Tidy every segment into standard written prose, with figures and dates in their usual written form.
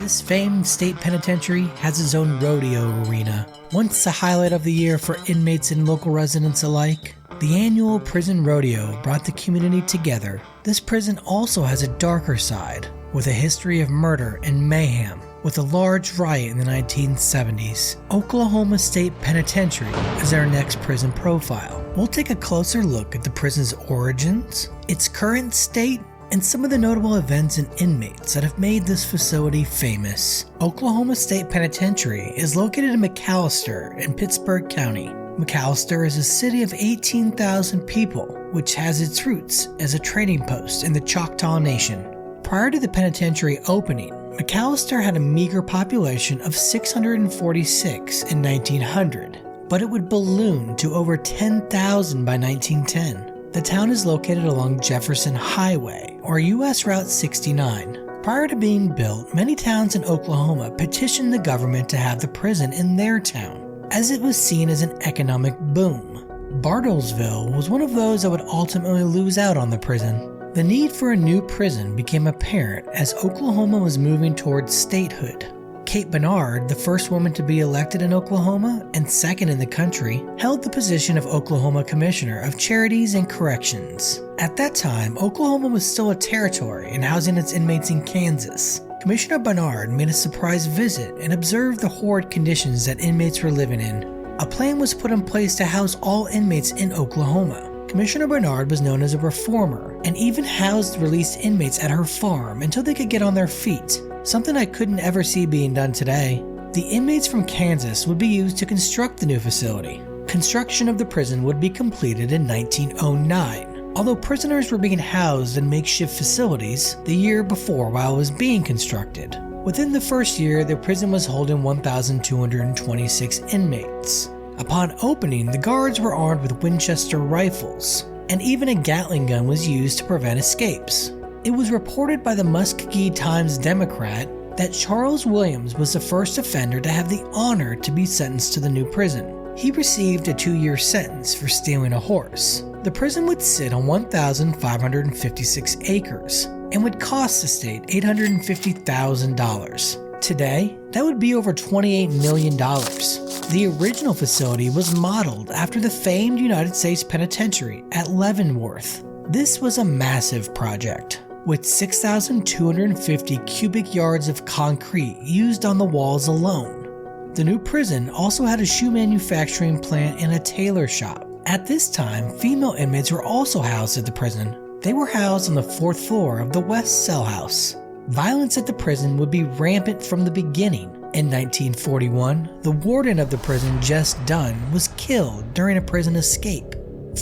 This famed state penitentiary has its own rodeo arena. Once a highlight of the year for inmates and local residents alike, the annual prison rodeo brought the community together. This prison also has a darker side, with a history of murder and mayhem, with a large riot in the 1970s. Oklahoma State Penitentiary is our next prison profile. We'll take a closer look at the prison's origins, its current state, and some of the notable events and inmates that have made this facility famous. Oklahoma State Penitentiary is located in McAlester in Pittsburgh County. McAlester is a city of 18,000 people, which has its roots as a trading post in the Choctaw Nation. Prior to the penitentiary opening, McAlester had a meager population of 646 in 1900, but it would balloon to over 10,000 by 1910. The town is located along Jefferson Highway, or US Route 69. Prior to being built, many towns in Oklahoma petitioned the government to have the prison in their town, as it was seen as an economic boom. Bartlesville was one of those that would ultimately lose out on the prison. The need for a new prison became apparent as Oklahoma was moving towards statehood. Kate Bernard, the first woman to be elected in Oklahoma and second in the country, held the position of Oklahoma Commissioner of Charities and Corrections. At that time, Oklahoma was still a territory and housing its inmates in Kansas. Commissioner Bernard made a surprise visit and observed the horrid conditions that inmates were living in. A plan was put in place to house all inmates in Oklahoma. Commissioner Bernard was known as a reformer and even housed released inmates at her farm until they could get on their feet, something I couldn't ever see being done today. The inmates from Kansas would be used to construct the new facility. Construction of the prison would be completed in 1909, although prisoners were being housed in makeshift facilities the year before while it was being constructed. Within the first year, the prison was holding 1,226 inmates. Upon opening, the guards were armed with Winchester rifles, and even a Gatling gun was used to prevent escapes. It was reported by the Muskogee Times-Democrat that Charles Williams was the first offender to have the honor to be sentenced to the new prison. He received a 2-year sentence for stealing a horse. The prison would sit on 1,556 acres and would cost the state $850,000. Today, that would be over $28 million. The original facility was modeled after the famed United States Penitentiary at Leavenworth. This was a massive project, with 6,250 cubic yards of concrete used on the walls alone. The new prison also had a shoe manufacturing plant and a tailor shop. At this time, female inmates were also housed at the prison. They were housed on the 4th floor of the West Cell House. Violence at the prison would be rampant from the beginning. In 1941, the warden of the prison, Jess Dunn, was killed during a prison escape.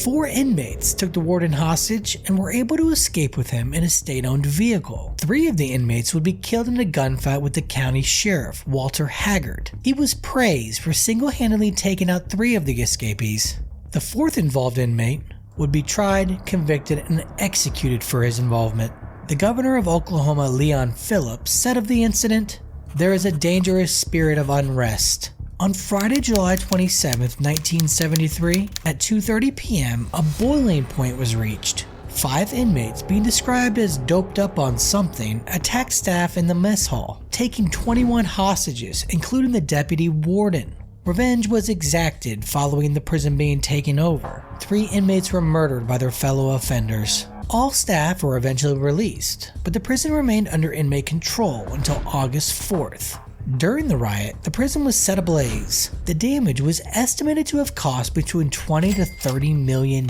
4 inmates took the warden hostage and were able to escape with him in a state-owned vehicle. 3 of the inmates would be killed in a gunfight with the county sheriff, Walter Haggard. He was praised for single-handedly taking out 3 of the escapees. The 4th involved inmate would be tried, convicted, and executed for his involvement. The governor of Oklahoma, Leon Phillips, said of the incident, "There is a dangerous spirit of unrest." On Friday, July 27, 1973, at 2:30 p.m., a boiling point was reached. 5 inmates, being described as doped up on something, attacked staff in the mess hall, taking 21 hostages, including the deputy warden. Revenge was exacted following the prison being taken over. 3 inmates were murdered by their fellow offenders. All staff were eventually released, but the prison remained under inmate control until August 4th. During the riot, the prison was set ablaze. The damage was estimated to have cost between $20 to $30 million.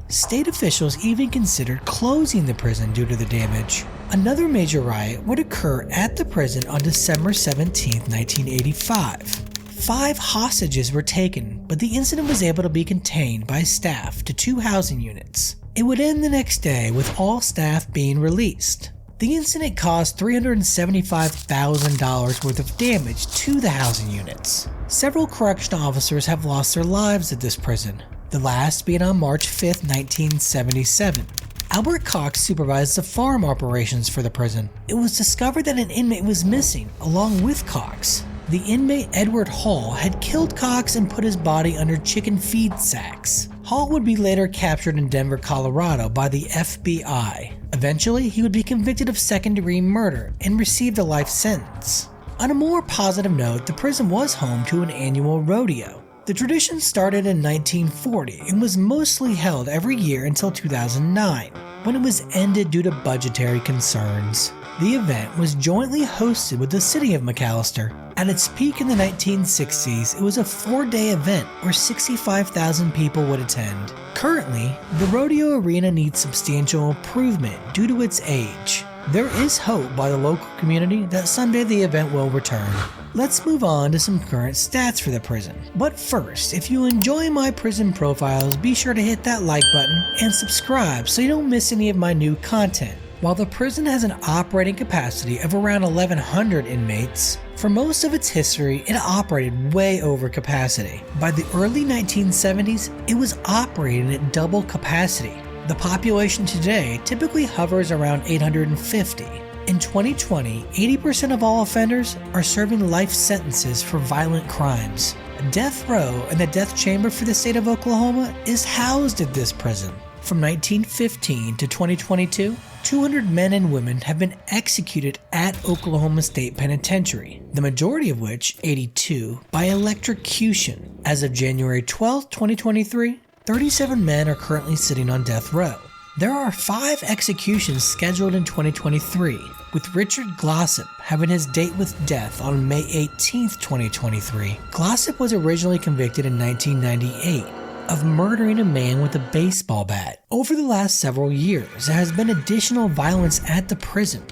State officials even considered closing the prison due to the damage. Another major riot would occur at the prison on December 17, 1985. 5 hostages were taken, but the incident was able to be contained by staff to 2 housing units. It would end the next day with all staff being released. The incident caused $375,000 worth of damage to the housing units. Several correctional officers have lost their lives at this prison, the last being on March 5, 1977. Albert Cox supervised the farm operations for the prison. It was discovered that an inmate was missing, along with Cox. The inmate Edward Hall had killed Cox and put his body under chicken feed sacks. Hall would be later captured in Denver, Colorado by the FBI. Eventually, he would be convicted of second-degree murder and received a life sentence. On a more positive note, the prison was home to an annual rodeo. The tradition started in 1940 and was mostly held every year until 2009, when it was ended due to budgetary concerns. The event was jointly hosted with the city of McAlester. At its peak in the 1960s, it was a 4-day event where 65,000 people would attend. Currently, the rodeo arena needs substantial improvement due to its age. There is hope by the local community that someday the event will return. Let's move on to some current stats for the prison. But first, if you enjoy my prison profiles, be sure to hit that like button and subscribe so you don't miss any of my new content. While the prison has an operating capacity of around 1,100 inmates, for most of its history, it operated way over capacity. By the early 1970s, it was operating at double capacity. The population today typically hovers around 850. In 2020, 80% of all offenders are serving life sentences for violent crimes. Death row and the death chamber for the state of Oklahoma is housed at this prison. From 1915 to 2022, 200 men and women have been executed at Oklahoma State Penitentiary, the majority of which, 82, by electrocution. As of January 12, 2023, 37 men are currently sitting on death row. There are 5 executions scheduled in 2023, with Richard Glossip having his date with death on May 18, 2023. Glossip was originally convicted in 1998 of murdering a man with a baseball bat. Over the last several years, there has been additional violence at the prison.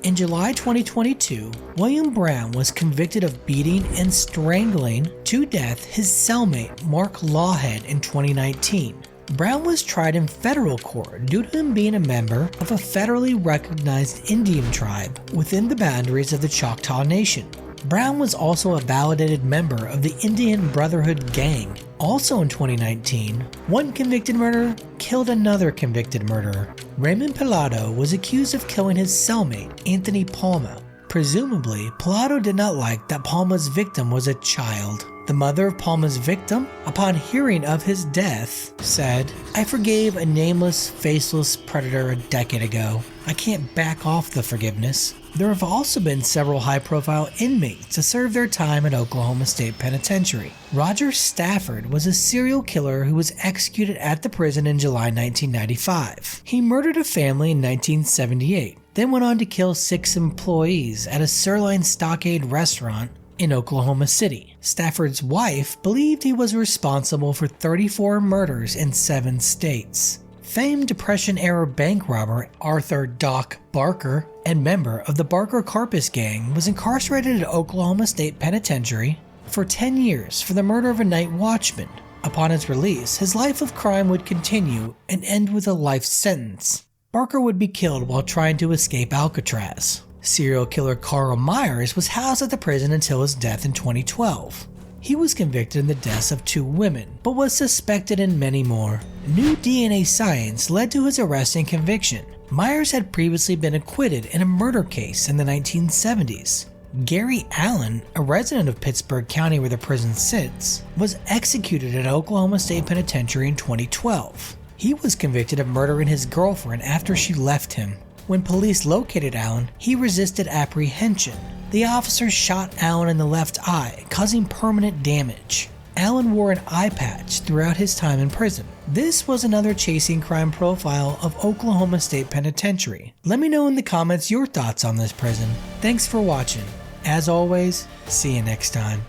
In July 2022, William Brown was convicted of beating and strangling to death his cellmate Mark Lawhead in 2019. Brown was tried in federal court due to him being a member of a federally recognized Indian tribe within the boundaries of the Choctaw Nation. Brown was also a validated member of the Indian Brotherhood Gang. Also in 2019, one convicted murderer killed another convicted murderer. Raymond Pilato was accused of killing his cellmate, Anthony Palma. Presumably, Pilato did not like that Palma's victim was a child. The mother of Palma's victim, upon hearing of his death, said, "I forgave a nameless, faceless predator a decade ago. I can't back off the forgiveness." There have also been several high-profile inmates to serve their time at Oklahoma State Penitentiary. Roger Stafford was a serial killer who was executed at the prison in July 1995. He murdered a family in 1978, then went on to kill 6 employees at a sirloin stockade restaurant in Oklahoma City. Stafford's wife believed he was responsible for 34 murders in 7 states. Famed Depression-era bank robber Arthur Doc Barker, and member of the Barker Carpus Gang, was incarcerated at Oklahoma State Penitentiary for 10 years for the murder of a night watchman. Upon his release, his life of crime would continue and end with a life sentence. Barker would be killed while trying to escape Alcatraz. Serial killer Carl Myers was housed at the prison until his death in 2012. He was convicted in the deaths of 2 women, but was suspected in many more. New DNA science led to his arrest and conviction. Myers had previously been acquitted in a murder case in the 1970s. Gary Allen, a resident of Pittsburgh County where the prison sits, was executed at Oklahoma State Penitentiary in 2012. He was convicted of murdering his girlfriend after she left him. When police located Allen, he resisted apprehension. The officers shot Allen in the left eye, causing permanent damage. Allen wore an eye patch throughout his time in prison. This was another chasing crime profile of Oklahoma State Penitentiary. Let me know in the comments your thoughts on this prison. Thanks for watching. As always, see you next time.